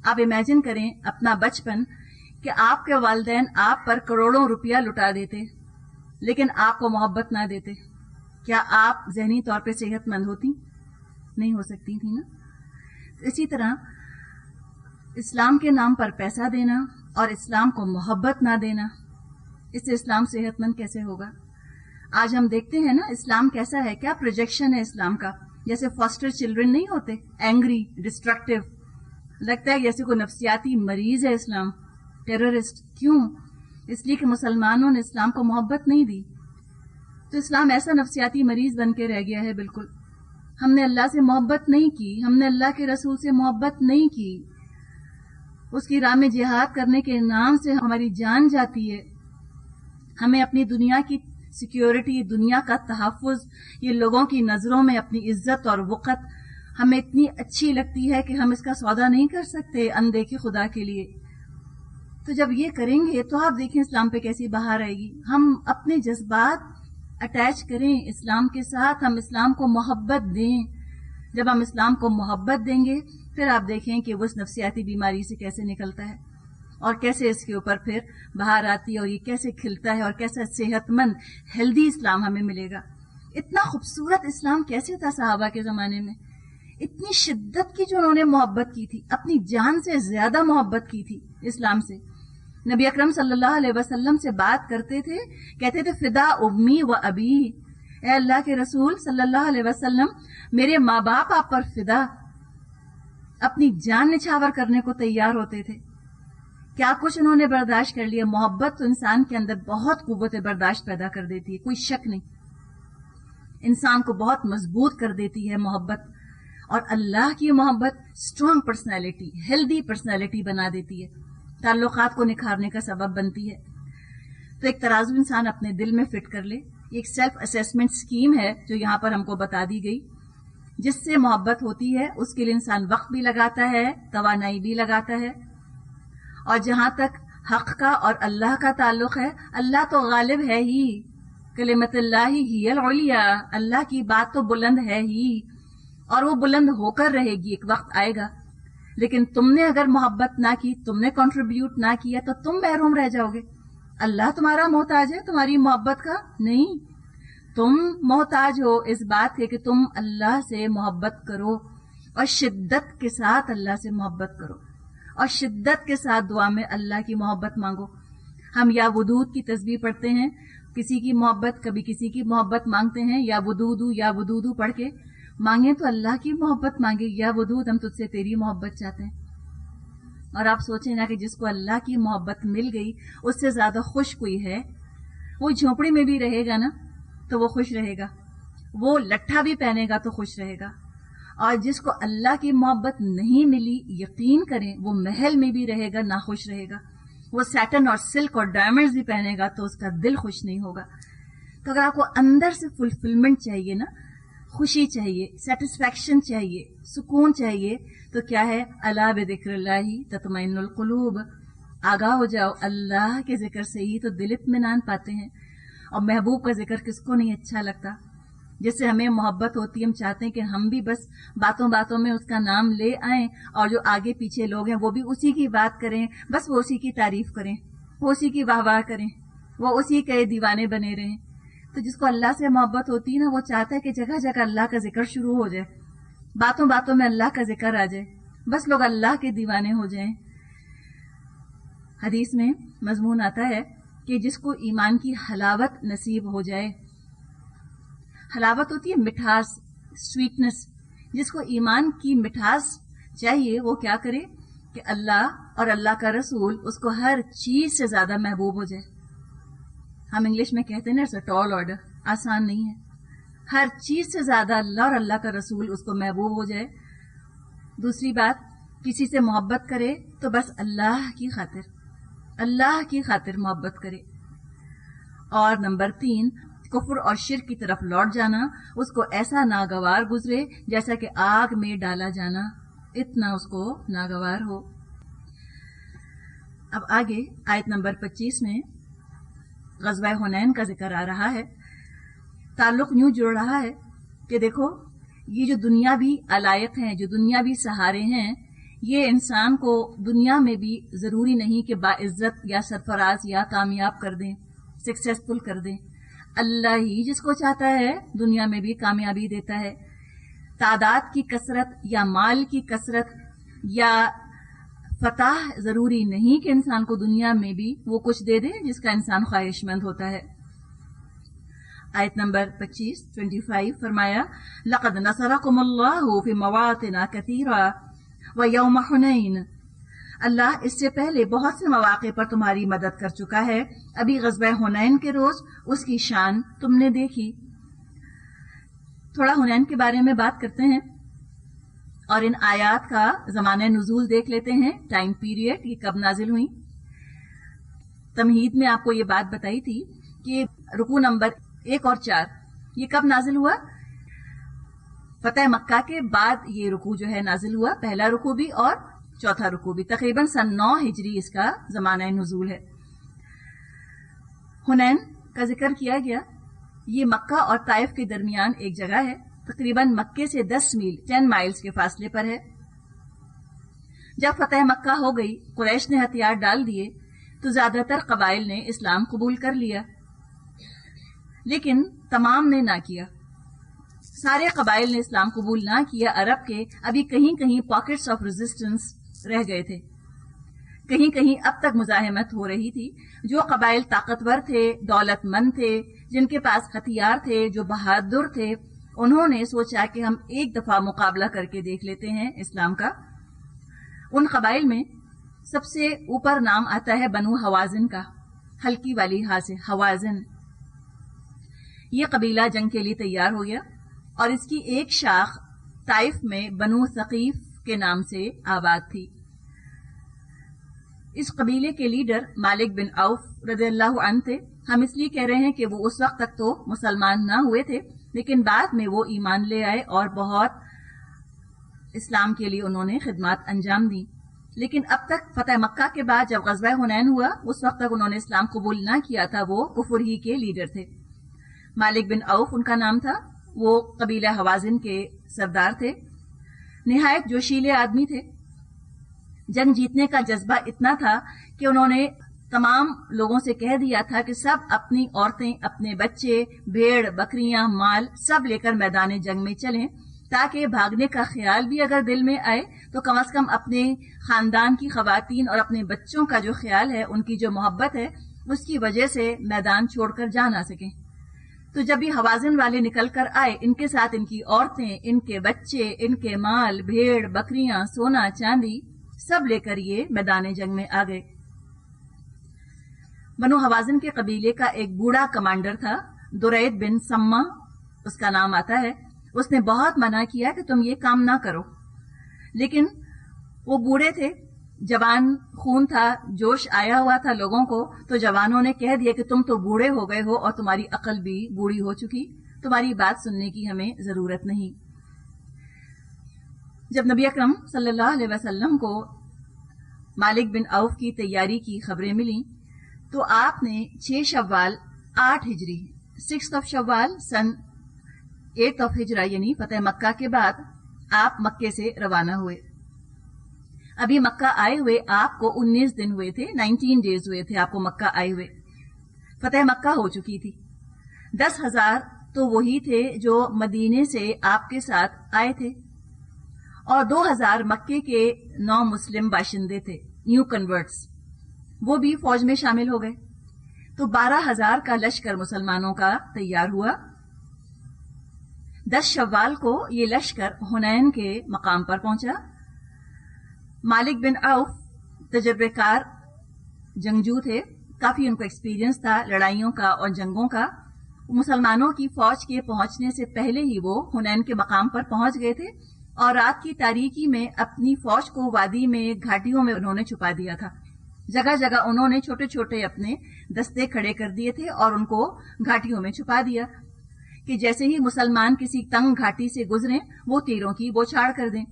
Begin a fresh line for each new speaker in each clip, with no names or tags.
آپ امیجن کریں اپنا بچپن کہ آپ کے والدین آپ پر کروڑوں روپیہ لٹا دیتے لیکن آپ کو محبت نہ دیتے، کیا آپ ذہنی طور پہ صحت مند ہوتی؟ نہیں ہو سکتی تھی نا. اسی طرح اسلام کے نام پر پیسہ دینا اور اسلام کو محبت نہ دینا، اس سے اسلام صحت مند کیسے ہوگا؟ آج ہم دیکھتے ہیں نا اسلام کیسا ہے، کیا پروجیکشن ہے اسلام کا. جیسے فاسٹر چلڈرن نہیں ہوتے، اینگری، ڈسٹرکٹیو، لگتا ہے جیسے کوئی نفسیاتی مریض ہے اسلام، ٹیررسٹ. کیوں؟ اس لیے کہ مسلمانوں نے اسلام کو محبت نہیں دی. تو اسلام ایسا نفسیاتی مریض بن کے رہ گیا ہے. بالکل ہم نے اللہ سے محبت نہیں کی، ہم نے اللہ کے رسول سے محبت نہیں کی، اس کی راہ میں جہاد کرنے کے نام سے ہماری جان جاتی ہے. ہمیں اپنی دنیا کی سیکیورٹی، دنیا کا تحفظ، یہ لوگوں کی نظروں میں اپنی عزت اور وقت ہمیں اتنی اچھی لگتی ہے کہ ہم اس کا سودا نہیں کر سکتے اندیکھے خدا کے لیے. تو جب یہ کریں گے تو آپ دیکھیں اسلام پہ کیسی بہار آئے گی. ہم اپنے جذبات اٹیچ کریں اسلام کے ساتھ، ہم اسلام کو محبت دیں. جب ہم اسلام کو محبت دیں گے پھر آپ دیکھیں کہ وہ اس نفسیاتی بیماری سے کیسے نکلتا ہے اور کیسے اس کے اوپر پھر بہار آتی ہے اور یہ کیسے کھلتا ہے اور کیسا صحت مند ہیلدی اسلام ہمیں ملے گا. اتنا خوبصورت اسلام کیسے تھا صحابہ کے زمانے میں، اتنی شدت کی جو انہوں نے محبت کی تھی، اپنی جان سے زیادہ محبت کی تھی اسلام سے. نبی اکرم صلی اللہ علیہ وسلم سے بات کرتے تھے، کہتے تھے فدا امی و ابی، اے اللہ کے رسول صلی اللہ علیہ وسلم میرے ماں باپ آپ پر فدا، اپنی جان نچھاور کرنے کو تیار ہوتے تھے. کیا کچھ انہوں نے برداشت کر لیا. محبت تو انسان کے اندر بہت قوت برداشت پیدا کر دیتی ہے، کوئی شک نہیں. انسان کو بہت مضبوط کر دیتی ہے محبت، اور اللہ کی محبت اسٹرانگ پرسنالٹی، ہیلدی پرسنالٹی بنا دیتی ہے، تعلقات کو نکھارنے کا سبب بنتی ہے. تو ایک ترازو انسان اپنے دل میں فٹ کر لے. یہ ایک سیلف اسیسمنٹ اسکیم ہے جو یہاں پر ہم کو بتا دی گئی. جس سے محبت ہوتی ہے اس کے لیے انسان وقت بھی لگاتا ہے، توانائی بھی لگاتا ہے. اور جہاں تک حق کا اور اللہ کا تعلق ہے، اللہ تو غالب ہے ہی، کلمت اللہ ہی العلیٰ، اللہ کی بات تو بلند ہے ہی اور وہ بلند ہو کر رہے گی، ایک وقت آئے گا. لیکن تم نے اگر محبت نہ کی، تم نے کنٹریبیوٹ نہ کیا تو تم محروم رہ جاؤ گے. اللہ تمہارا محتاج ہے تمہاری محبت کا نہیں، تم محتاج ہو اس بات کے کہ تم اللہ سے محبت کرو اور شدت کے ساتھ اللہ سے محبت کرو اور شدت کے ساتھ دعا میں اللہ کی محبت مانگو. ہم یا ودود کی تسبیح پڑھتے ہیں، کسی کی محبت، کبھی کسی کی محبت مانگتے ہیں، یا ودودو پڑھ کے مانگیں تو اللہ کی محبت مانگے. یا ودود ہم تجھ سے تیری محبت چاہتے ہیں. اور آپ سوچیں نا کہ جس کو اللہ کی محبت مل گئی اس سے زیادہ خوش کوئی ہے؟ وہ جھونپڑی میں بھی رہے گا نا تو وہ خوش رہے گا، وہ لٹھا بھی پہنے گا تو خوش رہے گا. اور جس کو اللہ کی محبت نہیں ملی، یقین کریں وہ محل میں بھی رہے گا ناخوش رہے گا. وہ سیٹن اور سلک اور ڈائمنڈز بھی پہنے گا تو اس کا دل خوش نہیں ہوگا. تو اگر آپ کو اندر سے فلفلمنٹ چاہیے نا، خوشی چاہیے، سیٹسفیکشن چاہیے، سکون چاہیے، تو کیا ہے؟ الا بذکر اللہ تطمئن القلوب. آگاہ ہو جاؤ، اللہ کے ذکر سے ہی تو دل اطمینان پاتے ہیں. اور محبوب کا ذکر کس کو نہیں اچھا لگتا؟ جس سے ہمیں محبت ہوتی ہے، ہم چاہتے ہیں کہ ہم بھی بس باتوں باتوں میں اس کا نام لے آئیں اور جو آگے پیچھے لوگ ہیں وہ بھی اسی کی بات کریں، بس وہ اسی کی تعریف کریں، وہ اسی کی واہ واہ کریں، وہ اسی کے دیوانے بنے رہیں. تو جس کو اللہ سے محبت ہوتی ہے نا، وہ چاہتا ہے کہ جگہ جگہ اللہ کا ذکر شروع ہو جائے، باتوں باتوں میں اللہ کا ذکر آ جائے، بس لوگ اللہ کے دیوانے ہو جائیں. حدیث میں مضمون آتا ہے کہ جس کو ایمان کی حلاوت نصیب ہو جائے، حلاوت ہوتی ہے مٹھاس، سویٹنس، جس کو ایمان کی مٹھاس چاہیے وہ کیا کرے کہ اللہ اور اللہ کا رسول اس کو ہر چیز سے زیادہ محبوب ہو جائے. ہم انگلش میں کہتے ہیں نا اٹس اے ٹال آرڈر، آسان نہیں ہے. ہر چیز سے زیادہ اللہ اور اللہ کا رسول اس کو محبوب ہو جائے. دوسری بات، کسی سے محبت کرے تو بس اللہ کی خاطر، اللہ کی خاطر محبت کرے. اور نمبر 3، کفر اور شرک کی طرف لوٹ جانا، اس کو ایسا ناگوار گزرے جیسا کہ آگ میں ڈالا جانا، اتنا اس کو ناگوار ہو. اب آگے آیت نمبر 25 میں غزوہ حنین کا ذکر آ رہا ہے. تعلق یوں جڑ رہا ہے کہ دیکھو یہ جو دنیاوی علائق ہیں، جو دنیاوی سہارے ہیں، یہ انسان کو دنیا میں بھی ضروری نہیں کہ باعزت یا سرفراز یا کامیاب کر دیں، سکسیسفل کر دیں. اللہ ہی جس کو چاہتا ہے دنیا میں بھی کامیابی دیتا ہے. تعداد کی کثرت یا مال کی کثرت یا فتح ضروری نہیں کہ انسان کو دنیا میں بھی وہ کچھ دے دے جس کا انسان خواہش مند ہوتا ہے. آیت نمبر 25 فرمایا لَقَدْ نَصَرَكُمُ اللَّهُ فِي مَوَاطِنَ كَثِيرَةٍ وَيَوْمَ حُنَيْنٍ. اللہ اس سے پہلے بہت سے مواقع پر تمہاری مدد کر چکا ہے. ابھی غزوہ حنین کے روز اس کی شان تم نے دیکھی. تھوڑا حنین کے بارے میں بات کرتے ہیں اور ان آیات کا زمانہ نزول دیکھ لیتے ہیں. ٹائم پیریڈ یہ کب نازل ہوئی. تمہید میں آپ کو یہ بات بتائی تھی کہ رکوع نمبر 1 اور 4 یہ کب نازل ہوا. فتح مکہ کے بعد یہ رکوع جو ہے نازل ہوا. پہلا رکوع بھی اور چوتھا رکوع بھی. تقریباً سن 9 ہجری اس کا زمانہ نزول ہے. حنین کا ذکر کیا گیا. یہ مکہ اور طائف کے درمیان ایک جگہ ہے. تقریباً مکے سے 10 میل 10 مائلز کے فاصلے پر ہے. جب فتح مکہ ہو گئی قریش نے ہتھیار ڈال دیے تو زیادہ تر قبائل نے اسلام قبول کر لیا، لیکن تمام نے نہ کیا. سارے قبائل نے اسلام قبول نہ کیا. عرب کے ابھی کہیں کہیں پاکٹس آف ریزسٹنس رہ گئے تھے. کہیں کہیں اب تک مزاحمت ہو رہی تھی. جو قبائل طاقتور تھے، دولت مند تھے، جن کے پاس ہتھیار تھے، جو بہادر تھے، انہوں نے سوچا کہ ہم ایک دفعہ مقابلہ کر کے دیکھ لیتے ہیں اسلام کا. ان قبائل میں سب سے اوپر نام آتا ہے بنو حوازن کا. ہلکی والی ہا سے حوازن. یہ قبیلہ جنگ کے لیے تیار ہو گیا اور اس کی ایک شاخ طائف میں بنو ثقیف کے نام سے آباد تھی. اس قبیلے کے لیڈر مالک بن عوف رضی اللہ عنہ تھے. ہم اس لیے کہہ رہے ہیں کہ وہ اس وقت تک تو مسلمان نہ ہوئے تھے، لیکن بعد میں وہ ایمان لے آئے اور بہت اسلام کے لیے انہوں نے خدمات انجام دی. لیکن اب تک فتح مکہ کے بعد جب غزوہ حنین ہوا اس وقت تک انہوں نے اسلام قبول نہ کیا تھا. وہ کفر ہی کے لیڈر تھے. مالک بن عوف ان کا نام تھا. وہ قبیلہ حوازن کے سردار تھے. نہایت جوشیلے آدمی تھے. جنگ جیتنے کا جذبہ اتنا تھا کہ انہوں نے تمام لوگوں سے کہہ دیا تھا کہ سب اپنی عورتیں، اپنے بچے، بھیڑ، بکریاں، مال سب لے کر میدان جنگ میں چلیں، تاکہ بھاگنے کا خیال بھی اگر دل میں آئے تو کم از کم اپنے خاندان کی خواتین اور اپنے بچوں کا جو خیال ہے، ان کی جو محبت ہے، اس کی وجہ سے میدان چھوڑ کر جا نہ سکیں. تو جب یہ حوازن والے نکل کر آئے، ان کے ساتھ ان کی عورتیں، ان کے بچے، ان کے مال، بھیڑ، بکریاں، سونا چاندی سب لے کر یہ میدان جنگ میں آ گئے. بنو حوازن کے قبیلے کا ایک بوڑھا کمانڈر تھا، درید بن سما اس کا نام آتا ہے. اس نے بہت منع کیا کہ تم یہ کام نہ کرو، لیکن وہ بوڑھے تھے، جوان خون تھا، جوش آیا ہوا تھا لوگوں کو. تو جوانوں نے کہہ دیا کہ تم تو بوڑھے ہو گئے ہو اور تمہاری عقل بھی بوڑھی ہو چکی، تمہاری بات سننے کی ہمیں ضرورت نہیں. جب نبی اکرم صلی اللہ علیہ وسلم کو مالک بن عوف کی تیاری کی خبریں ملیں تو آپ نے 6 شوال 8 ہجری 6 شوال سن 8 ہجرہ یعنی فتح مکہ کے بعد آپ مکے سے روانہ ہوئے. ابھی مکہ آئے ہوئے آپ کو 19 دن ہوئے تھے، 19 ڈیز ہوئے تھے آپ کو مکہ آئے ہوئے. فتح مکہ ہو چکی تھی. 10,000 تو وہی تھے جو مدینے سے آپ کے ساتھ آئے تھے اور 2,000 مکے کے 9 مسلم باشندے تھے، نیو کنورٹس، وہ بھی فوج میں شامل ہو گئے. تو 12,000 کا لشکر مسلمانوں کا تیار ہوا. 10 شوال کو یہ لشکر حنین کے مقام پر پہنچا. مالک بن عوف تجربے کار جنگجو تھے، کافی ان کو ایکسپیرینس تھا لڑائیوں کا اور جنگوں کا. مسلمانوں کی فوج کے پہنچنے سے پہلے ہی وہ حنین کے مقام پر پہنچ گئے تھے اور رات کی تاریکی میں اپنی فوج کو وادی میں، گھاٹیوں میں انہوں نے چھپا دیا تھا. جگہ جگہ انہوں نے چھوٹے چھوٹے اپنے دستے کھڑے کر دیے تھے اور ان کو گھاٹیوں میں چھپا دیا کہ جیسے ہی مسلمان کسی تنگ گھاٹی سے گزریں وہ تیروں کی بوچھاڑ کر دیں.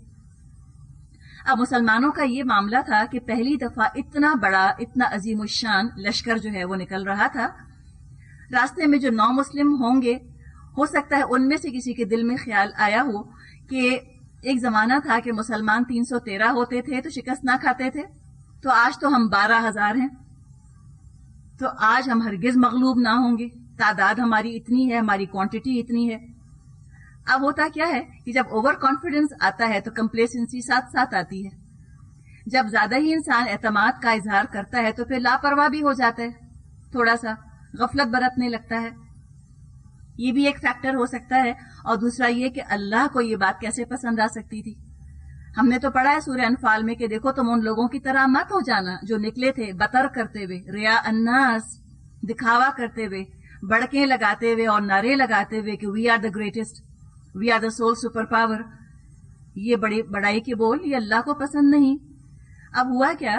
اب مسلمانوں کا یہ معاملہ تھا کہ پہلی دفعہ اتنا بڑا، اتنا عظیم الشان لشکر جو ہے وہ نکل رہا تھا. راستے میں جو 9 مسلم ہوں گے، ہو سکتا ہے ان میں سے کسی کے دل میں خیال آیا ہو کہ ایک زمانہ تھا کہ مسلمان 313 ہوتے تھے تو شکست نہ کھاتے تھے، تو آج تو ہم 12,000 ہیں، تو آج ہم ہرگز مغلوب نہ ہوں گے. تعداد ہماری اتنی ہے، ہماری کوانٹٹی اتنی ہے. اب ہوتا کیا ہے کہ جب اوور کانفیڈنس آتا ہے تو کمپلیسنسی ساتھ ساتھ آتی ہے. جب زیادہ ہی انسان اعتماد کا اظہار کرتا ہے تو پھر لاپرواہ بھی ہو جاتا ہے، تھوڑا سا غفلت برتنے لگتا ہے. یہ بھی ایک فیکٹر ہو سکتا ہے. اور دوسرا یہ کہ اللہ کو یہ بات کیسے پسند آ سکتی تھی. ہم نے تو پڑھا ہے سورہ انفال میں کہ دیکھو تم ان لوگوں کی طرح مت ہو جانا جو نکلے تھے بطر کرتے ہوئے، ریا الناس، دکھاوا کرتے ہوئے، بڑکیں لگاتے ہوئے اور نعرے لگاتے ہوئے کہ we are the greatest, we are the sole super power. یہ بڑی بڑائی کے بول یہ اللہ کو پسند نہیں. اب ہوا کیا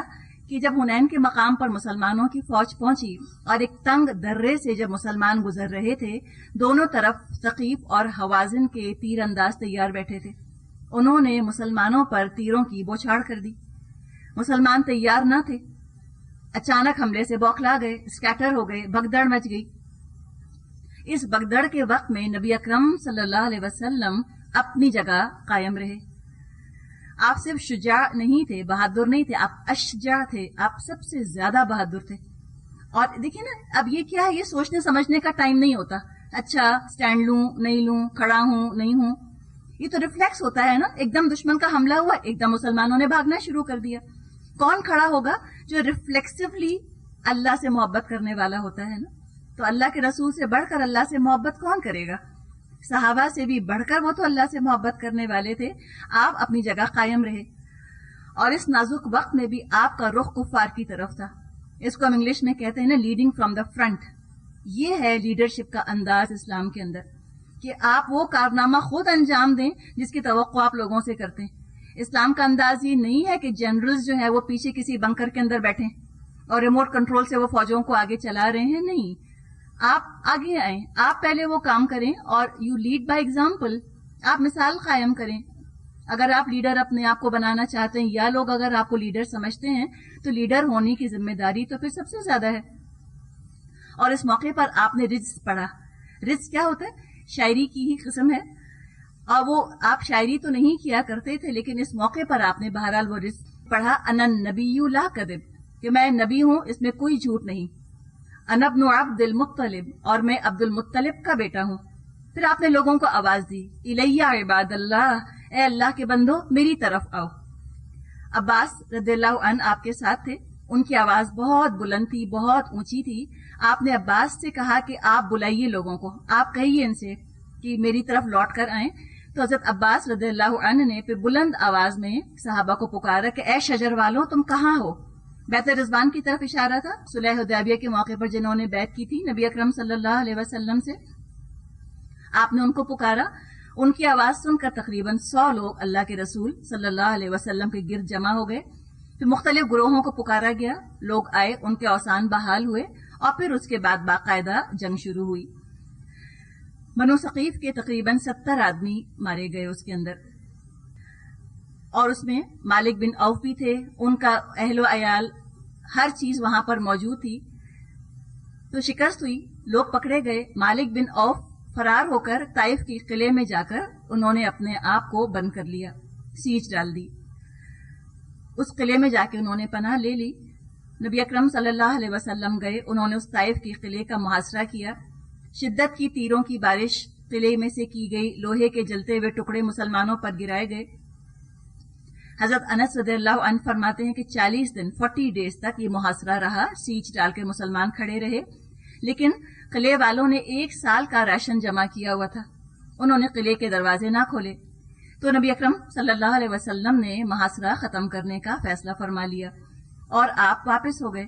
کہ جب حنین کے مقام پر مسلمانوں کی فوج پہنچی اور ایک تنگ درے سے جب مسلمان گزر رہے تھے، دونوں طرف ثقیف اور حوازن کے تیر انداز تیار بیٹھے تھے. انہوں نے مسلمانوں پر تیروں کی بوچھاڑ کر دی. مسلمان تیار نہ تھے، اچانک حملے سے بوکھلا گئے، اسکیٹر ہو گئے، بھگدڑ مچ گئی. اس بھگدڑ کے وقت میں نبی اکرم صلی اللہ علیہ وسلم اپنی جگہ قائم رہے. آپ صرف شجاع نہیں تھے، بہادر نہیں تھے، آپ اشجاع تھے، آپ سب سے زیادہ بہادر تھے. اور دیکھیں نا، اب یہ کیا ہے، یہ سوچنے سمجھنے کا ٹائم نہیں ہوتا. اچھا سٹینڈ لوں نہیں لوں، کھڑا ہوں نہیں ہوں، یہ تو ریفلیکس ہوتا ہے نا. ایک دم دشمن کا حملہ ہوا، ایک دم مسلمانوں نے بھاگنا شروع کر دیا. کون کھڑا ہوگا؟ جو ریفلیکسولی اللہ سے محبت کرنے والا ہوتا ہے نا. تو اللہ کے رسول سے بڑھ کر اللہ سے محبت کون کرے گا؟ صحابہ سے بھی بڑھ کر وہ تو اللہ سے محبت کرنے والے تھے. آپ اپنی جگہ قائم رہے اور اس نازک وقت میں بھی آپ کا رخ کفار کی طرف تھا. اس کو ہم انگلش میں کہتے ہیں نا لیڈنگ فرام دا فرنٹ. یہ ہے لیڈرشپ کا انداز اسلام کے اندر کہ آپ وہ کارنامہ خود انجام دیں جس کی توقع آپ لوگوں سے کرتے ہیں. اسلام کا انداز یہ نہیں ہے کہ جنرلز جو ہے وہ پیچھے کسی بنکر کے اندر بیٹھیں اور ریموٹ کنٹرول سے وہ فوجوں کو آگے چلا رہے ہیں. نہیں، آپ آگے آئیں، آپ پہلے وہ کام کریں اور یو لیڈ بائی ایگزامپل. آپ مثال قائم کریں. اگر آپ لیڈر اپنے آپ کو بنانا چاہتے ہیں یا لوگ اگر آپ کو لیڈر سمجھتے ہیں تو لیڈر ہونے کی ذمہ داری تو پھر سب سے زیادہ ہے. اور اس موقع پر آپ نے رجز پڑھا. رجز کیا ہوتا ہے؟ شاعری کی ہی قسم ہے. اور وہ آپ شاعری تو نہیں کیا کرتے تھے لیکن اس موقع پر آپ نے بہرحال وہ رجز پڑھا. انا النبی لا کذب، کہ میں نبی ہوں، اس میں کوئی جھوٹ نہیں. انا ابن عبد المطلب، اور میں عبد المطلب کا بیٹا ہوں. پھر آپ نے لوگوں کو آواز دی، الیہ عباد اللہ، اے اللہ کے بندو میری طرف آؤ. عباس رضی اللہ عنہ آپ کے ساتھ تھے. ان کی آواز بہت بلند تھی، بہت اونچی تھی. آپ نے عباس سے کہا کہ آپ بلائیے لوگوں کو، آپ کہیے ان سے کہ میری طرف لوٹ کر آئیں. تو حضرت عباس رضی اللہ عنہ نے پھر بلند آواز میں صحابہ کو پکارا کہ اے شجر والوں تم کہاں ہو. بیت رضوان کی طرف اشارہ تھا، صلح حدیبیہ کے موقع پر جنہوں نے بیعت کی تھی نبی اکرم صلی اللہ علیہ وسلم سے. آپ نے ان کو پکارا. ان کی آواز سن کر تقریباً 100 لوگ اللہ کے رسول صلی اللہ علیہ وسلم کے گرد جمع ہو گئے. پھر مختلف گروہوں کو پکارا گیا، لوگ آئے، ان کے اوثان بحال ہوئے اور پھر اس کے بعد باقاعدہ جنگ شروع ہوئی. بنو ثقیف کے تقریباً 70 آدمی مارے گئے اس کے اندر، اور اس میں مالک بن عوف بھی تھے. ان کا اہل و عیال ہر چیز وہاں پر موجود تھی. تو شکست ہوئی، لوگ پکڑے گئے. مالک بن عوف فرار ہو کر طائف کے قلعے میں جا کر انہوں نے اپنے آپ کو بند کر لیا، سیج ڈال دی. اس قلعے میں جا کے انہوں نے پناہ لے لی. نبی اکرم صلی اللہ علیہ وسلم گئے، انہوں نے اس طائف کے قلعے کا محاصرہ کیا. شدت کی تیروں کی بارش قلعے میں سے کی گئی، لوہے کے جلتے ہوئے ٹکڑے مسلمانوں پر گرائے گئے. حضرت انس رضی اللہ عنہ فرماتے ہیں کہ 40 دن 40 ڈیز تک یہ محاصرہ رہا، سیج ڈال کے مسلمان کھڑے رہے. لیکن قلعے والوں نے 1 سال کا راشن جمع کیا ہوا تھا، انہوں نے قلعے کے دروازے نہ کھولے. تو نبی اکرم صلی اللہ علیہ وسلم نے محاصرہ ختم کرنے کا فیصلہ فرما لیا اور آپ واپس ہو گئے.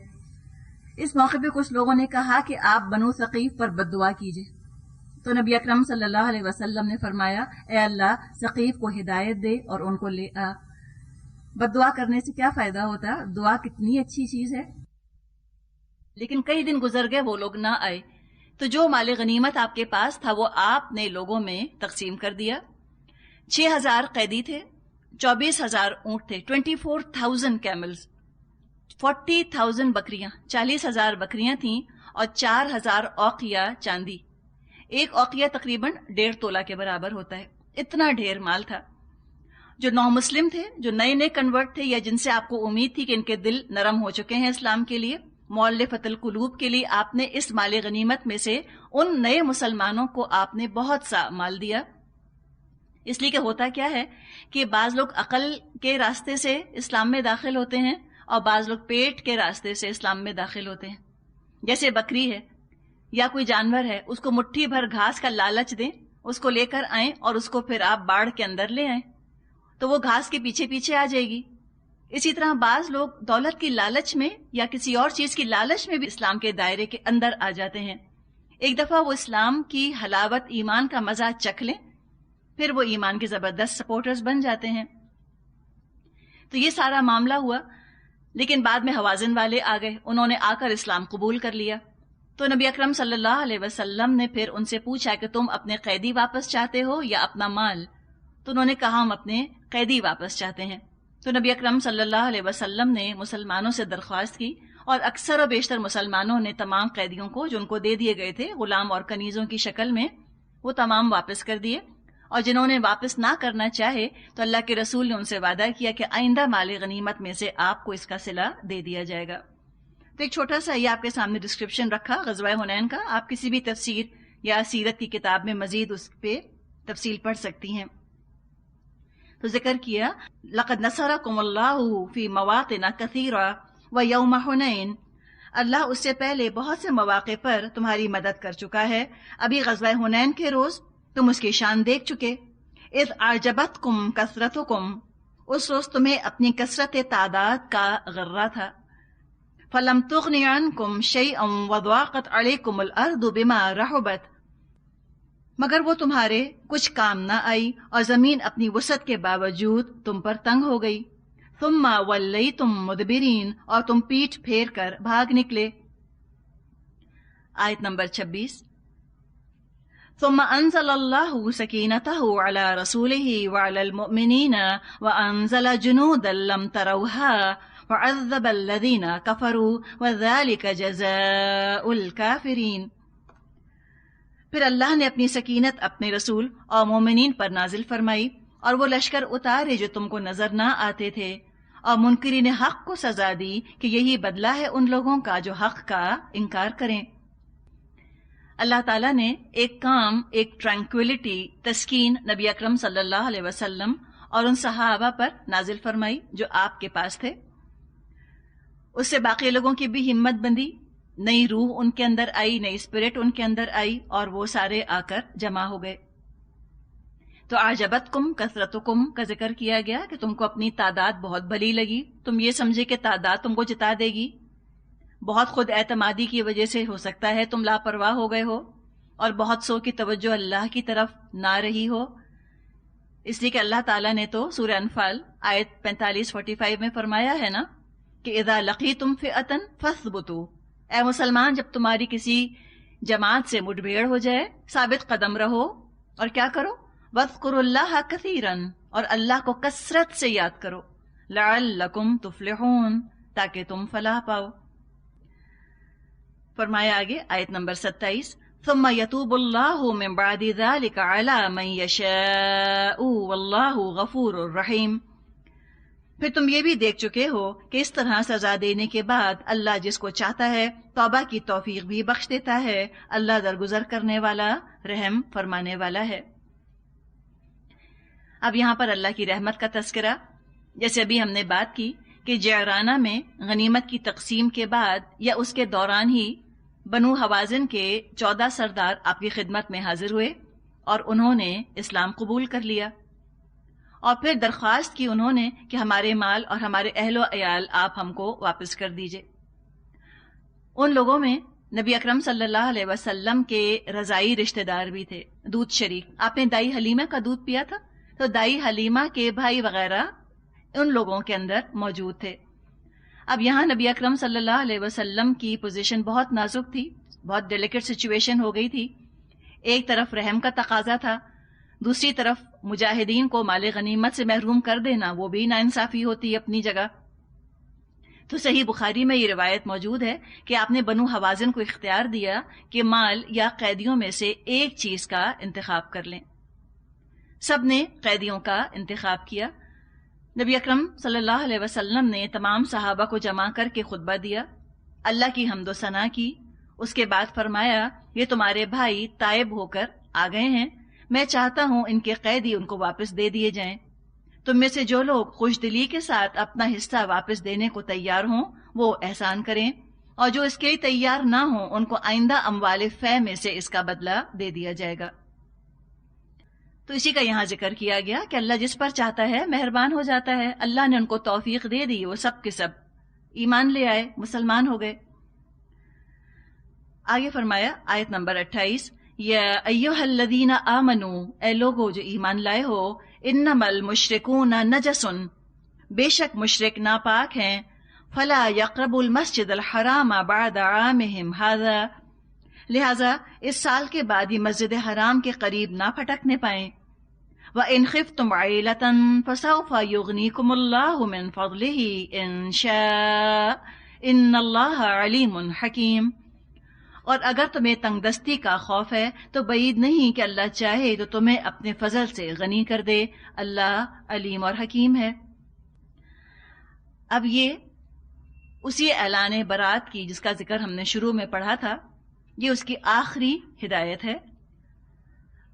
اس موقع پہ کچھ لوگوں نے کہا کہ آپ بنو ثقیف پر بد دعا کیجئے. تو نبی اکرم صلی اللہ علیہ وسلم نے فرمایا اے اللہ ثقیف کو ہدایت دے اور ان کو لے آ. بد دعا کرنے سے کیا فائدہ ہوتا؟ دعا کتنی اچھی چیز ہے. لیکن کئی دن گزر گئے، وہ لوگ نہ آئے. تو جو مال غنیمت آپ کے پاس تھا وہ آپ نے لوگوں میں تقسیم کر دیا. 6,000 قیدی تھے، 24,000 اونٹ تھے، 24,000 کیملز، 40,000 بکریاں، 40,000 بکریاں تھیں اور 4,000 اوقیہ چاندی. ایک اوقیہ تقریباً 1.5 تولہ کے برابر ہوتا ہے. اتنا ڈھیر مال تھا. جو نو مسلم تھے، جو نئے نئے کنورٹ تھے، یا جن سے آپ کو امید تھی کہ ان کے دل نرم ہو چکے ہیں اسلام کے لیے، مؤلفۃ القلوب کے لیے آپ نے اس مال غنیمت میں سے ان نئے مسلمانوں کو آپ نے بہت سا مال دیا. اس لیے کہ ہوتا کیا ہے کہ بعض لوگ عقل کے راستے سے اسلام میں داخل ہوتے ہیں اور بعض لوگ پیٹ کے راستے سے اسلام میں داخل ہوتے ہیں. جیسے بکری ہے یا کوئی جانور ہے، اس کو مٹھی بھر گھاس کا لالچ دیں، اس کو لے کر آئیں اور اس کو پھر آپ باڑ کے اندر لے آئیں تو وہ گھاس کے پیچھے پیچھے آ جائے گی. اسی طرح بعض لوگ دولت کی لالچ میں یا کسی اور چیز کی لالچ میں بھی اسلام کے دائرے کے اندر آ جاتے ہیں. ایک دفعہ وہ اسلام کی حلاوت ایمان کا مزہ چکھ لیں، پھر وہ ایمان کے زبردست سپورٹرز بن جاتے ہیں. تو یہ سارا معاملہ ہوا. لیکن بعد میں حوازن والے آ گئے، انہوں نے آ کر اسلام قبول کر لیا. تو نبی اکرم صلی اللہ علیہ وسلم نے پھر ان سے پوچھا کہ تم اپنے قیدی واپس چاہتے ہو یا اپنا مال؟ تو انہوں نے کہا ہم اپنے قیدی واپس چاہتے ہیں. تو نبی اکرم صلی اللہ علیہ وسلم نے مسلمانوں سے درخواست کی اور اکثر و بیشتر مسلمانوں نے تمام قیدیوں کو جو ان کو دے دیے گئے تھے غلام اور کنیزوں کی شکل میں، وہ تمام واپس کر دیے. اور جنہوں نے واپس نہ کرنا چاہے تو اللہ کے رسول نے ان سے وعدہ کیا کہ آئندہ مال غنیمت میں سے آپ کو اس کا صلہ دے دیا جائے گا. تو ایک چھوٹا سا یہ آپ کے سامنے ڈسکرپشن رکھا غزوہ حنین کا. آپ کسی بھی تفسیر یا سیرت کی کتاب میں مزید اس پہ تفصیل پڑھ سکتی ہیں. تو ذکر کیا لقد نصرکم اللہ فی مواطن کثیرہ ویوم حنین، اللہ اس سے پہلے بہت سے مواقع پر تمہاری مدد کر چکا ہے. ابھی غزوہ حنین کے روز تم اس کی شان دیکھ چکے. اذ اعجبتکم کثرتکم، اس روز تمہیں اپنی کثرت تعداد کا غرہ تھا. فلم تغن عنکم شیئا وضاقت علیکم الارض بما رحبت، مگر وہ تمہارے کچھ کام نہ آئی اور زمین اپنی وسعت کے باوجود تم پر تنگ ہو گئی. ثم ولیتم مدبرین، اور تم پیٹھ پھیر کر بھاگ نکلے. آیت نمبر 26. ثم انزل اللہ سکینتہ علی رسولہ وعلی المؤمنین وانزل جنودا لم تروها وعذب الذین کفروا وذلک جزاء الکافرین. پھر اللہ نے اپنی سکینت اپنے رسول اور مومنین پر نازل فرمائی اور وہ لشکر اتارے جو تم کو نظر نہ آتے تھے، اور منکرین حق کو سزا دی کہ یہی بدلہ ہے ان لوگوں کا جو حق کا انکار کریں. اللہ تعالیٰ نے ایک کام، ایک ٹرانکویلٹی، تسکین نبی اکرم صلی اللہ علیہ وسلم اور ان صحابہ پر نازل فرمائی جو آپ کے پاس تھے. اس سے باقی لوگوں کی بھی ہمت بندی، نئی روح ان کے اندر آئی، نئی اسپرٹ ان کے اندر آئی اور وہ سارے آ کر جمع ہو گئے. تو اعجبتکم کثرتکم کا ذکر کیا گیا کہ تم کو اپنی تعداد بہت بھلی لگی، تم یہ سمجھے کہ تعداد تم کو جتا دے گی. بہت خود اعتمادی کی وجہ سے ہو سکتا ہے تم لاپرواہ ہو گئے ہو اور بہت سو کی توجہ اللہ کی طرف نہ رہی ہو. اس لیے کہ اللہ تعالیٰ نے تو سورہ انفال آیت 45-45 میں فرمایا ہے نا کہ اذا لقیتم فئۃ فاثبتوا، اے مسلمان جب تمہاری کسی جماعت سے مٹ بھیڑ ہو جائے ثابت قدم رہو اور کیا کرو، واذکروا اللہ کثیرا، اور اللہ کو کثرت سے یاد کرو، لعلکم تفلحون، تاکہ تم فلاح پاؤ. فرمایا آگے آیت نمبر 27، ثم یتوب اللہ من بعد ذلک علی من یشاء واللہ غفور الرحیم. پھر تم یہ بھی دیکھ چکے ہو کہ اس طرح سزا دینے کے بعد اللہ جس کو چاہتا ہے توبہ کی توفیق بھی بخش دیتا ہے. اللہ درگزر کرنے والا، رحم فرمانے والا ہے. اب یہاں پر اللہ کی رحمت کا تذکرہ، جیسے ابھی ہم نے بات کی کہ جعرانہ میں غنیمت کی تقسیم کے بعد یا اس کے دوران ہی بنو حوازن کے 14 سردار آپ کی خدمت میں حاضر ہوئے اور انہوں نے اسلام قبول کر لیا، اور پھر درخواست کی انہوں نے کہ ہمارے مال اور ہمارے اہل و عیال آپ ہم کو واپس کر دیجئے. ان لوگوں میں نبی اکرم صلی اللہ علیہ وسلم کے رضائی رشتہ دار بھی تھے، دودھ شریک. آپ نے دائی حلیمہ کا دودھ پیا تھا تو دائی حلیمہ کے بھائی وغیرہ ان لوگوں کے اندر موجود تھے. اب یہاں نبی اکرم صلی اللہ علیہ وسلم کی پوزیشن بہت نازک تھی، بہت ڈیلیکیٹ سچویشن ہو گئی تھی. ایک طرف رحم کا تقاضا تھا، دوسری طرف مجاہدین کو مال غنیمت سے محروم کر دینا وہ بھی ناانصافی ہوتی اپنی جگہ. تو صحیح بخاری میں یہ روایت موجود ہے کہ آپ نے بنو حوازن کو اختیار دیا کہ مال یا قیدیوں میں سے ایک چیز کا انتخاب کر لیں. سب نے قیدیوں کا انتخاب کیا نبی اکرم صلی اللہ علیہ وسلم نے تمام صحابہ کو جمع کر کے خطبہ دیا، اللہ کی حمد و ثنا کی، اس کے بعد فرمایا یہ تمہارے بھائی تائب ہو کر آ گئے ہیں، میں چاہتا ہوں ان کے قیدی ان کو واپس دے دیے جائیں، تم میں سے جو لوگ خوش دلی کے ساتھ اپنا حصہ واپس دینے کو تیار ہوں وہ احسان کریں، اور جو اس کے لیے تیار نہ ہوں ان کو آئندہ اموال فے میں سے اس کا بدلہ دے دیا جائے گا۔ تو اسی کا یہاں ذکر کیا گیا کہ اللہ جس پر چاہتا ہے مہربان ہو جاتا ہے، اللہ نے ان کو توفیق دے دی، وہ سب کے سب ایمان لے آئے، مسلمان ہو گئے۔ آگے فرمایا آیت نمبر 28، یا ایھا الذین آمنوا، اے لوگو جو ایمان لائے ہو، انما المشرکون نجس، بے شک مشرک ناپاک ہیں، فلا یقربوا المسجد الحرام بعد عامہم ھذا، لہذا اس سال کے بعد یہ مسجد حرام کے قریب نہ پھٹکنے پائیں۔ وَإِنْ خِفْتُمْ عَيْلَةً فَسَوْفَ يُغْنِيكُمُ اللَّهُ مِنْ فَضْلِهِ إِنْ شَاءَ إِنَّ اللَّهَ عَلِيمٌ حَكِيمٌ، اور اگر تمہیں تنگ دستی کا خوف ہے تو بعید نہیں کہ اللہ چاہے تو تمہیں اپنے فضل سے غنی کر دے، اللہ علیم اور حکیم ہے۔ اب یہ اسی اعلان برات کی جس کا ذکر ہم نے شروع میں پڑھا تھا، یہ اس کی آخری ہدایت ہے۔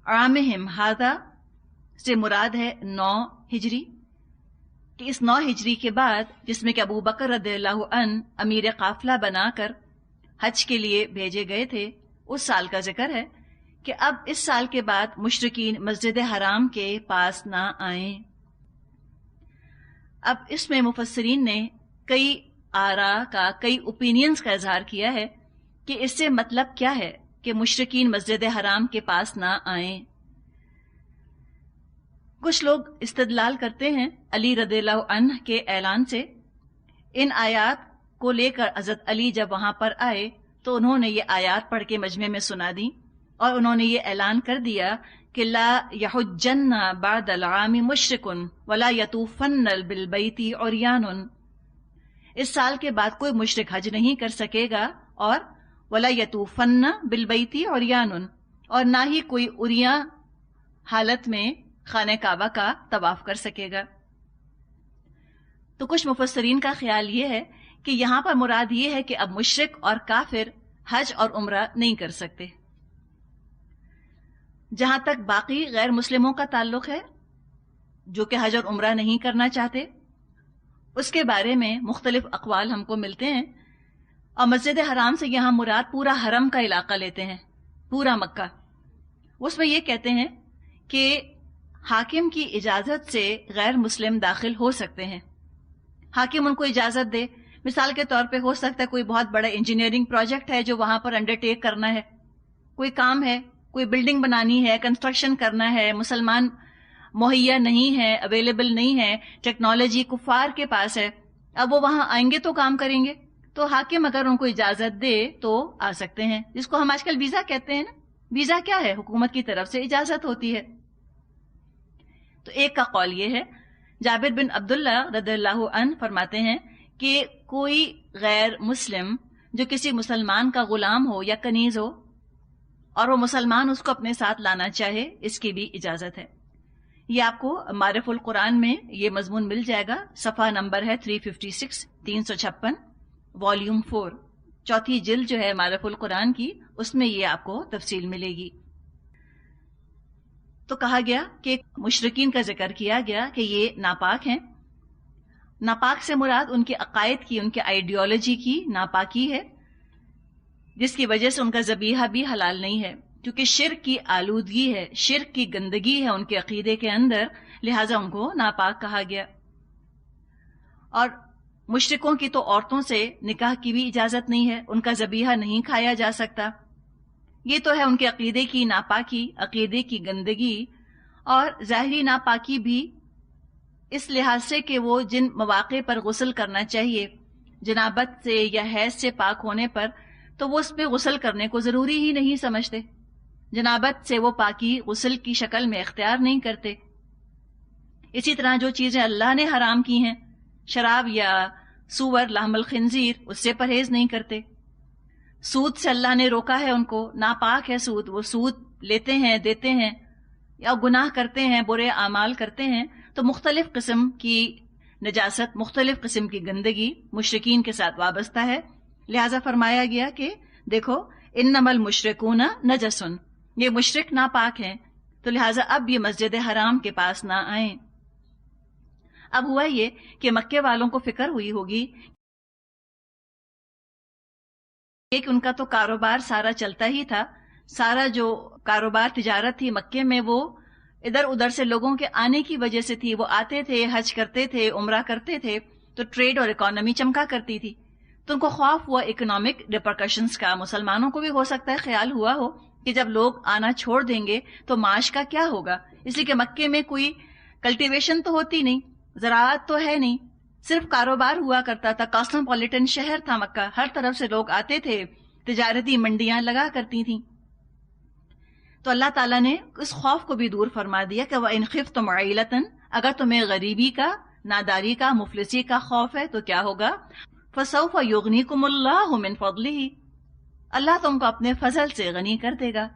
عامہم ھذا سے مراد ہے 9 ہجری، کہ اس 9 ہجری کے بعد جس میں کہ ابو بکر رضی اللہ عنہ امیر قافلہ بنا کر حج کے لیے بھیجے گئے تھے، اس سال کا ذکر ہے کہ اب اس سال کے بعد مشرکین مسجد حرام کے پاس نہ آئیں۔ اب اس میں مفسرین نے کئی آراء کا، کئی اوپینینز کا اظہار کیا ہے کہ اس سے مطلب کیا ہے کہ مشرکین مسجد حرام کے پاس نہ آئیں۔ کچھ لوگ استدلال کرتے ہیں علی رضی اللہ عنہ کے اعلان سے۔ ان آیات کو لے کر حضرت علی جب وہاں پر آئے تو انہوں نے یہ آیات پڑھ کے مجمع میں سنا دی، اور انہوں نے یہ اعلان کر دیا کہ لا یحجن بعد العام مشرک ولا یطوفن بالبیت عریان، اس سال کے بعد کوئی مشرک حج نہیں کر سکے گا، اور ولا یطوفن بالبیت عریان، اور نہ ہی کوئی عریاں حالت میں خانہ کعبہ کا طواف کر سکے گا۔ تو کچھ مفسرین کا خیال یہ ہے کہ یہاں پر مراد یہ ہے کہ اب مشرک اور کافر حج اور عمرہ نہیں کر سکتے۔ جہاں تک باقی غیر مسلموں کا تعلق ہے جو کہ حج اور عمرہ نہیں کرنا چاہتے، اس کے بارے میں مختلف اقوال ہم کو ملتے ہیں، اور مسجد حرام سے یہاں مراد پورا حرم کا علاقہ لیتے ہیں، پورا مکہ۔ اس میں یہ کہتے ہیں کہ حاکم کی اجازت سے غیر مسلم داخل ہو سکتے ہیں، حاکم ان کو اجازت دے۔ مثال کے طور پہ ہو سکتا ہے کوئی بہت بڑا انجینئرنگ پروجیکٹ ہے جو وہاں پر انڈر ٹیک کرنا ہے، کوئی کام ہے، کوئی بلڈنگ بنانی ہے، کنسٹرکشن کرنا ہے، مسلمان مہیا نہیں ہے، اویلیبل نہیں ہے، ٹیکنالوجی کفار کے پاس ہے، اب وہ وہاں آئیں گے تو کام کریں گے، تو حاکم اگر ان کو اجازت دے تو آ سکتے ہیں، جس کو ہم آج کل ویزا کہتے ہیں نا۔ ویزا کیا ہے؟ حکومت کی طرف سے اجازت ہوتی ہے۔ تو ایک کا قول یہ ہے، جابر بن عبداللہ رضی اللہ عنہ فرماتے ہیں کہ کوئی غیر مسلم جو کسی مسلمان کا غلام ہو یا کنیز ہو اور وہ مسلمان اس کو اپنے ساتھ لانا چاہے، اس کی بھی اجازت ہے۔ یہ آپ کو معرف القرآن میں یہ مضمون مل جائے گا، صفحہ نمبر ہے 356، 356، والیوم 4، چوتھی جلد جو ہے معرف القرآن کی، اس میں یہ آپ کو تفصیل ملے گی۔ تو کہا گیا کہ مشرکین کا ذکر کیا گیا کہ یہ ناپاک ہیں۔ ناپاک سے مراد ان کے عقائد کی، ان کے آئیڈیالوجی کی ناپاکی ہے، جس کی وجہ سے ان کا ذبیحہ بھی حلال نہیں ہے، کیونکہ شرک کی آلودگی ہے، شرک کی گندگی ہے ان کے عقیدے کے اندر، لہٰذا ان کو ناپاک کہا گیا۔ اور مشرکوں کی تو عورتوں سے نکاح کی بھی اجازت نہیں ہے، ان کا ذبیحہ نہیں کھایا جا سکتا۔ یہ تو ہے ان کے عقیدے کی ناپاکی، عقیدے کی گندگی، اور ظاہری ناپاکی بھی اس لحاظ سے کہ وہ جن مواقع پر غسل کرنا چاہیے، جنابت سے یا حیض سے پاک ہونے پر، تو وہ اس پہ غسل کرنے کو ضروری ہی نہیں سمجھتے، جنابت سے وہ پاکی غسل کی شکل میں اختیار نہیں کرتے۔ اسی طرح جو چیزیں اللہ نے حرام کی ہیں، شراب یا سور، لحم الخنزیر، اس سے پرہیز نہیں کرتے۔ سود سے اللہ نے روکا ہے ان کو، ناپاک ہے سود، وہ سود لیتے ہیں، دیتے ہیں، یا گناہ کرتے ہیں، برے اعمال کرتے ہیں۔ تو مختلف قسم کی نجاست، مختلف قسم کی گندگی مشرکین کے ساتھ وابستہ ہے، لہٰذا فرمایا گیا کہ دیکھو انما المشرکون نجس، یہ مشرک ناپاک ہیں، تو لہٰذا اب یہ مسجد حرام کے پاس نہ آئیں۔ اب ہوا یہ کہ مکے والوں کو فکر ہوئی ہوگی کہ ان کا تو کاروبار سارا چلتا ہی تھا، سارا جو کاروبار تجارت تھی مکے میں وہ ادھر ادھر سے لوگوں کے آنے کی وجہ سے تھی، وہ آتے تھے، حج کرتے تھے، عمرہ کرتے تھے، تو ٹریڈ اور اکانومی چمکا کرتی تھی، تو ان کو خوف ہوا اکنامک ریپرکشنز کا۔ مسلمانوں کو بھی ہو سکتا ہے خیال ہوا ہو کہ جب لوگ آنا چھوڑ دیں گے تو معاش کا کیا ہوگا، اس لیے کہ مکے میں کوئی کلٹیویشن تو ہوتی نہیں، زراعت تو ہے نہیں، صرف کاروبار ہوا کرتا تھا، کاسموپولیٹن شہر تھا مکہ، ہر طرف سے لوگ آتے تھے، تجارتی منڈیاں لگا کرتی تھیں۔ تو اللہ تعالیٰ نے اس خوف کو بھی دور فرما دیا کہ وَإِنْ خِفْتُمْ عَيْلَةً، اگر تمہیں غریبی کا، ناداری کا، مفلسی کا خوف ہے تو کیا ہوگا، فَسَوْفَ يُغْنِيكُمُ اللَّهُ مِنْ فَضْلِهِ، اللہ تم کو اپنے فضل سے غنی کر دے گا۔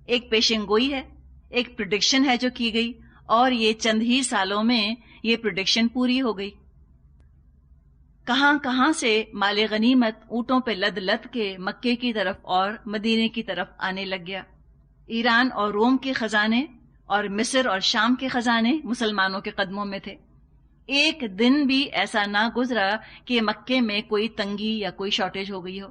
ایک پیشن گوئی ہے، ایک پریڈکشن ہے جو کی گئی، اور یہ چند ہی سالوں میں یہ پریڈکشن پوری ہو گئی۔ کہاں کہاں سے مال غنیمت اونٹوں پہ لد لد کے مکے کی طرف اور مدینے کی طرف آنے لگ گیا۔ ایران اور روم کے خزانے اور مصر اور شام کے خزانے مسلمانوں کے قدموں میں تھے۔ ایک دن بھی ایسا نہ گزرا کہ مکے میں کوئی تنگی یا کوئی شارٹیج ہو گئی ہو۔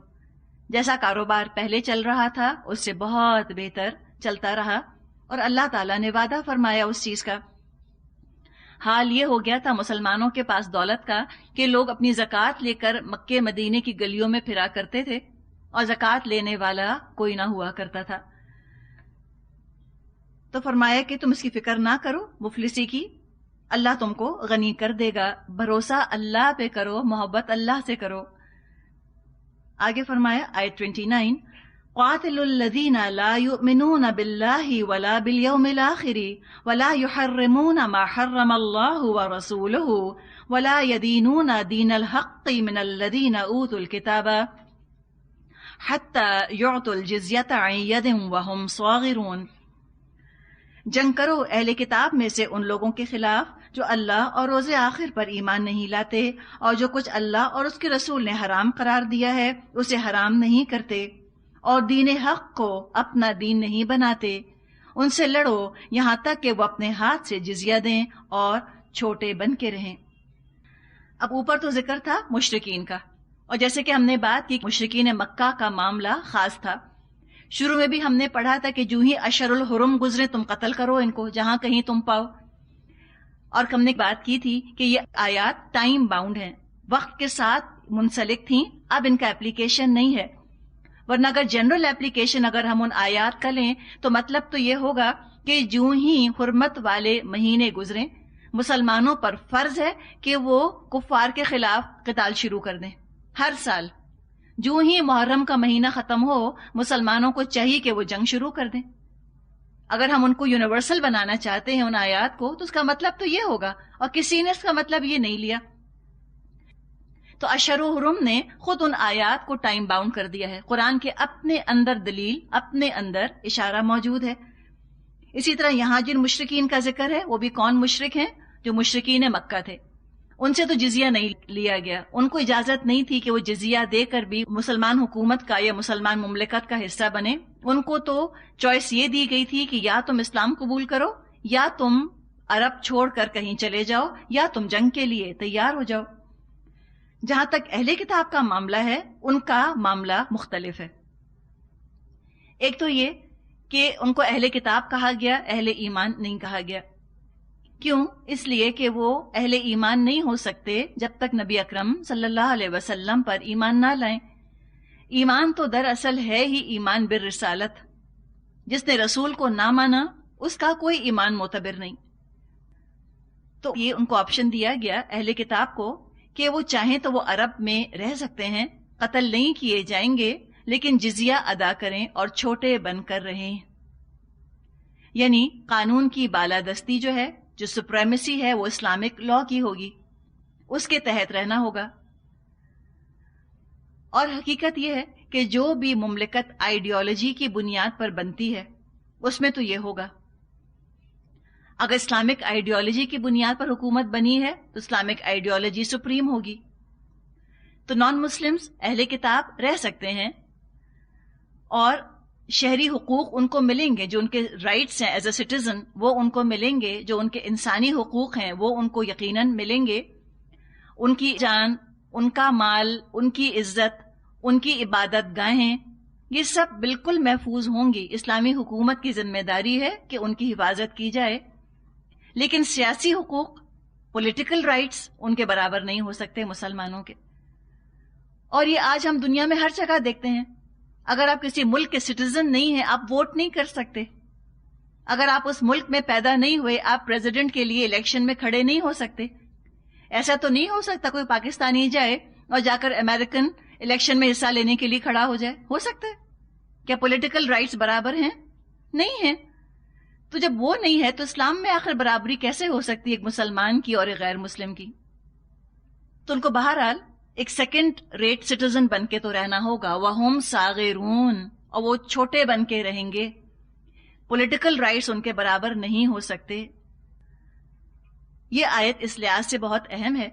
جیسا کاروبار پہلے چل رہا تھا اس سے بہت بہتر چلتا رہا، اور اللہ تعالیٰ نے وعدہ فرمایا اس چیز کا۔ حال یہ ہو گیا تھا مسلمانوں کے پاس دولت کا کہ لوگ اپنی زکوٰۃ لے کر مکے مدینے کی گلیوں میں پھرا کرتے تھے، اور زکوٰۃ لینے والا کوئی نہ ہوا کرتا تھا۔ تو فرمایا کہ تم اس کی فکر نہ کرو مفلسی کی، اللہ تم کو غنی کر دے گا، بھروسہ اللہ پہ کرو، محبت اللہ سے کرو۔ آگے فرمایا آیت 29، قاتلوا الذین لا یؤمنون باللہ ولا بالیوم الآخر ولا یحرمون ما حرم اللہ ورسولہ ولا یدینون دین الحق من الذین اوتوا الکتاب حتی یعطوا الجزیۃ عن ید وہم صاغرون۔ جنگ کرو اہل کتاب میں سے ان لوگوں کے خلاف جو اللہ اور روز آخر پر ایمان نہیں لاتے، اور جو کچھ اللہ اور اس کے رسول نے حرام قرار دیا ہے اسے حرام نہیں کرتے، اور دین حق کو اپنا دین نہیں بناتے۔ ان سے لڑو یہاں تک کہ وہ اپنے ہاتھ سے جزیہ دیں اور چھوٹے بن کے رہیں۔ اب اوپر تو ذکر تھا مشرکین کا، اور جیسے کہ ہم نے بات کی مشرکین مکہ کا معاملہ خاص تھا۔ شروع میں بھی ہم نے پڑھا تھا کہ جو ہی اشہر الحرم گزرے تم قتل کرو ان کو جہاں کہیں تم پاؤ، اور ہم نے بات کی تھی کہ یہ آیات ٹائم باؤنڈ ہیں، وقت کے ساتھ منسلک تھیں، اب ان کا اپلیکیشن نہیں ہے، ورنہ اگر جنرل اپلیکیشن اگر ہم ان آیات کا لیں تو مطلب تو یہ ہوگا کہ جو ہی حرمت والے مہینے گزریں مسلمانوں پر فرض ہے کہ وہ کفار کے خلاف قتال شروع کر دیں۔ ہر سال جو ہی محرم کا مہینہ ختم ہو مسلمانوں کو چاہیے کہ وہ جنگ شروع کر دیں۔ اگر ہم ان کو یونیورسل بنانا چاہتے ہیں ان آیات کو تو اس کا مطلب تو یہ ہوگا، اور کسی نے اس کا مطلب یہ نہیں لیا۔ تو اشہر حرم نے خود ان آیات کو ٹائم باؤنڈ کر دیا ہے، قرآن کے اپنے اندر دلیل، اپنے اندر اشارہ موجود ہے۔ اسی طرح یہاں جن مشرکین کا ذکر ہے وہ بھی کون مشرک ہیں؟ جو مشرکین مکہ تھے، ان سے تو جزیہ نہیں لیا گیا، ان کو اجازت نہیں تھی کہ وہ جزیہ دے کر بھی مسلمان حکومت کا یا مسلمان مملکت کا حصہ بنے۔ ان کو تو چوائس یہ دی گئی تھی کہ یا تم اسلام قبول کرو، یا تم عرب چھوڑ کر کہیں چلے جاؤ، یا تم جنگ کے لیے تیار ہو جاؤ۔ جہاں تک اہل کتاب کا معاملہ ہے ان کا معاملہ مختلف ہے۔ ایک تو یہ کہ ان کو اہل کتاب کہا گیا، اہل ایمان نہیں کہا گیا۔ کیوں؟ اس لیے کہ وہ اہل ایمان نہیں ہو سکتے جب تک نبی اکرم صلی اللہ علیہ وسلم پر ایمان نہ لائیں۔ ایمان تو دراصل ہے ہی ایمان بالرسالت، جس نے رسول کو نہ مانا اس کا کوئی ایمان معتبر نہیں۔ تو یہ ان کو آپشن دیا گیا اہل کتاب کو کہ وہ چاہیں تو وہ عرب میں رہ سکتے ہیں، قتل نہیں کیے جائیں گے، لیکن جزیہ ادا کریں اور چھوٹے بن کر رہیں۔ یعنی قانون کی بالادستی جو ہے، جو سپریمیسی ہے، وہ اسلامک لا کی ہوگی، اس کے تحت رہنا ہوگا۔ اور حقیقت یہ ہے کہ جو بھی مملکت آئیڈیالوجی کی بنیاد پر بنتی ہے اس میں تو یہ ہوگا۔ اگر اسلامک آئیڈیالوجی کی بنیاد پر حکومت بنی ہے تو اسلامک آئیڈیالوجی سپریم ہوگی. تو نان مسلمز اہل کتاب رہ سکتے ہیں اور شہری حقوق ان کو ملیں گے، جو ان کے رائٹس ہیں ایز اے سٹیزن وہ ان کو ملیں گے، جو ان کے انسانی حقوق ہیں وہ ان کو یقیناً ملیں گے. ان کی جان، ان کا مال، ان کی عزت، ان کی عبادت گاہیں، یہ سب بالکل محفوظ ہوں گی. اسلامی حکومت کی ذمہ داری ہے کہ ان کی حفاظت کی جائے. لیکن سیاسی حقوق، پولیٹیکل رائٹس ان کے برابر نہیں ہو سکتے مسلمانوں کے. اور یہ آج ہم دنیا میں ہر جگہ دیکھتے ہیں. اگر آپ کسی ملک کے سٹیزن نہیں ہیں، آپ ووٹ نہیں کر سکتے. اگر آپ اس ملک میں پیدا نہیں ہوئے، آپ پریزیڈنٹ کے لیے الیکشن میں کھڑے نہیں ہو سکتے. ایسا تو نہیں ہو سکتا کوئی پاکستانی جائے اور جا کر امریکن الیکشن میں حصہ لینے کے لیے کھڑا ہو جائے. ہو سکتا ہے؟ کیا پولیٹیکل رائٹس برابر ہیں؟ نہیں ہیں. تو جب وہ نہیں ہے تو اسلام میں آخر برابری کیسے ہو سکتی ایک مسلمان کی اور ایک غیر مسلم کی؟ تو ان کو بہرحال ایک سیکنڈ ریٹ سٹیزن بن کے تو رہنا ہوگا. وَهُمْ صَاغِرُونَ، اور وہ چھوٹے بن کے رہیں گے. پولیٹیکل رائٹس ان کے برابر نہیں ہو سکتے. یہ آیت اس لحاظ سے بہت اہم ہے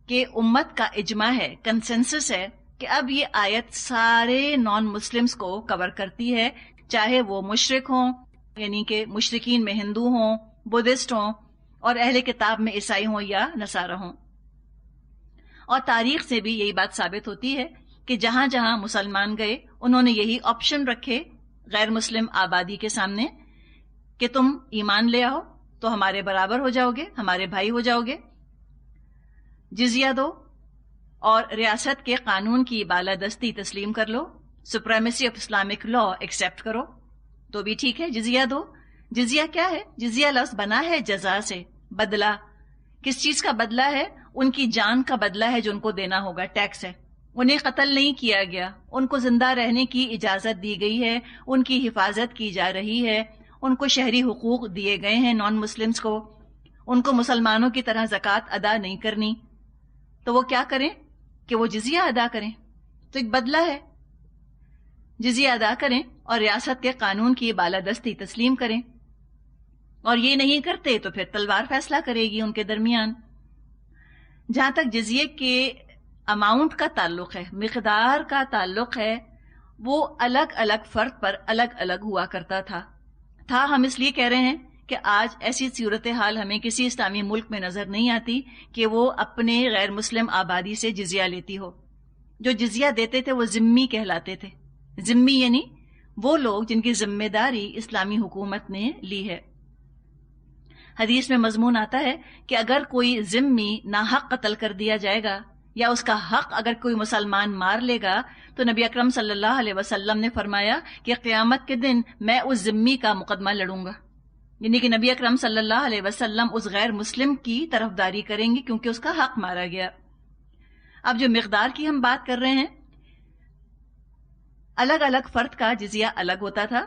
کہ امت کا اجماع ہے، کنسنسس ہے کہ اب یہ آیت سارے نان مسلمز کو کور کرتی ہے، چاہے وہ مشرک ہوں، یعنی کہ مشرکین میں ہندو ہوں، بدھسٹ ہوں، اور اہل کتاب میں عیسائی ہوں یا نصارہ ہوں. اور تاریخ سے بھی یہی بات ثابت ہوتی ہے کہ جہاں جہاں مسلمان گئے انہوں نے یہی آپشن رکھے غیر مسلم آبادی کے سامنے کہ تم ایمان لے آؤ تو ہمارے برابر ہو جاؤ گے، ہمارے بھائی ہو جاؤ گے. جزیہ دو اور ریاست کے قانون کی بالادستی تسلیم کر لو، supremacy of Islamic law accept کرو تو بھی ٹھیک ہے. جزیہ دو. جزیہ کیا ہے؟ جزیہ لفظ بنا ہے جزا سے، بدلہ. کس چیز کا بدلہ ہے؟ ان کی جان کا بدلہ ہے جو ان کو دینا ہوگا، ٹیکس ہے. انہیں قتل نہیں کیا گیا، ان کو زندہ رہنے کی اجازت دی گئی ہے، ان کی حفاظت کی جا رہی ہے، ان کو شہری حقوق دیے گئے ہیں نان مسلمز کو. ان کو مسلمانوں کی طرح زکوٰۃ ادا نہیں کرنی، تو وہ کیا کریں کہ وہ جزیہ ادا کریں. تو ایک بدلہ ہے، جزیہ ادا کریں اور ریاست کے قانون کی بالادستی تسلیم کریں. اور یہ نہیں کرتے تو پھر تلوار فیصلہ کرے گی ان کے درمیان. جہاں تک جزیے کے اماؤنٹ کا تعلق ہے، مقدار کا تعلق ہے، وہ الگ الگ فرد پر الگ الگ ہوا کرتا تھا. ہم اس لیے کہہ رہے ہیں کہ آج ایسی صورتحال ہمیں کسی اسلامی ملک میں نظر نہیں آتی کہ وہ اپنے غیر مسلم آبادی سے جزیہ لیتی ہو. جو جزیہ دیتے تھے وہ ذمی کہلاتے تھے. ذمی یعنی وہ لوگ جن کی ذمہ داری اسلامی حکومت نے لی ہے. حدیث میں مضمون آتا ہے کہ اگر کوئی ذمی ناحق قتل کر دیا جائے گا یا اس کا حق اگر کوئی مسلمان مار لے گا تو نبی اکرم صلی اللہ علیہ وسلم نے فرمایا کہ قیامت کے دن میں اس ذمی کا مقدمہ لڑوں گا. یعنی کہ نبی اکرم صلی اللہ علیہ وسلم اس غیر مسلم کی طرفداری کریں گے کیونکہ اس کا حق مارا گیا. اب جو مقدار کی ہم بات کر رہے ہیں، الگ الگ فرد کا جزیہ الگ ہوتا تھا.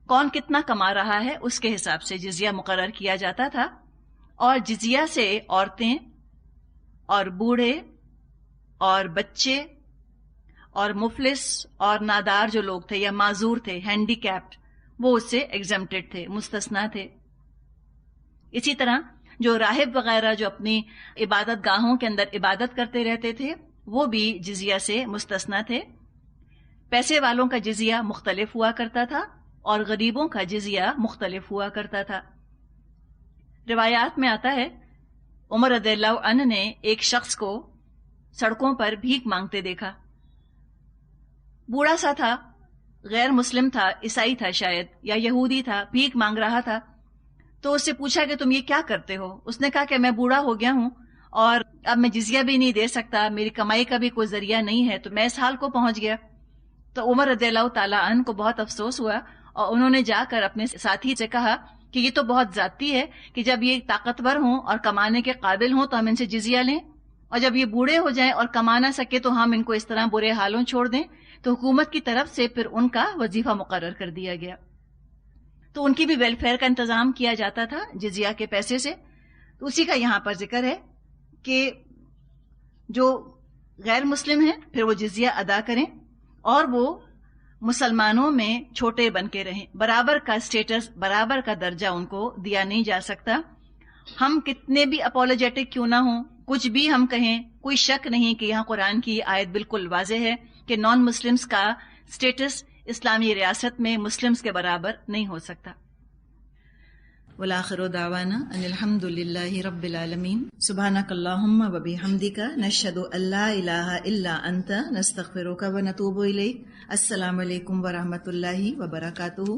کون کتنا کما رہا ہے اس کے حساب سے جزیہ مقرر کیا جاتا تھا. اور جزیہ سے عورتیں اور بوڑھے اور بچے اور مفلس اور نادار جو لوگ تھے یا معذور تھے، ہینڈی کیپڈ، وہ اس سے ایگزمپٹڈ تھے، مستثنا تھے. اسی طرح جو راہب وغیرہ جو اپنی عبادت گاہوں کے اندر عبادت کرتے رہتے تھے وہ بھی جزیہ سے مستثنا تھے. پیسے والوں کا جزیہ مختلف ہوا کرتا تھا اور غریبوں کا جزیہ مختلف ہوا کرتا تھا. روایات میں آتا ہے عمر رضی اللہ عنہ نے ایک شخص کو سڑکوں پر بھیک مانگتے دیکھا. بوڑھا سا تھا، غیر مسلم تھا، عیسائی تھا شاید یا یہودی تھا، بھیک مانگ رہا تھا. تو اس سے پوچھا کہ تم یہ کیا کرتے ہو؟ اس نے کہا کہ میں بوڑھا ہو گیا ہوں اور اب میں جزیہ بھی نہیں دے سکتا، میری کمائی کا بھی کوئی ذریعہ نہیں ہے، تو میں اس حال کو پہنچ گیا. تو عمر رضی اللہ تعالیٰ عنہ کو بہت افسوس ہوا اور انہوں نے جا کر اپنے ساتھی سے کہا کہ یہ تو بہت زیادتی ہے کہ جب یہ طاقتور ہوں اور کمانے کے قابل ہوں تو ہم ان سے جزیہ لیں، اور جب یہ بوڑھے ہو جائیں اور کما نہ سکے تو ہم ان کو اس طرح برے حالوں چھوڑ دیں. تو حکومت کی طرف سے پھر ان کا وظیفہ مقرر کر دیا گیا. تو ان کی بھی ویلفیئر کا انتظام کیا جاتا تھا جزیہ کے پیسے سے. تو اسی کا یہاں پر ذکر ہے کہ جو غیر مسلم ہیں پھر وہ جزیہ ادا کریں اور وہ مسلمانوں میں چھوٹے بن کے رہیں، برابر کا اسٹیٹس، برابر کا درجہ ان کو دیا نہیں جا سکتا. ہم کتنے بھی اپولوجیٹک کیوں نہ ہوں، کچھ بھی ہم کہیں، کوئی شک نہیں کہ یہاں قرآن کی آیت بالکل واضح ہے کہ نان مسلمز کا اسٹیٹس اسلامی ریاست میں مسلمز کے برابر نہیں ہو سکتا. والآخر دعوانا ان الحمد للہ رب العالمین. سبحانک اللہم و بحمدک نشہد ان لا الہ الا انت نستغفرک و نتوب الیک. السلام علیکم ورحمۃ اللہ وبرکاتہ.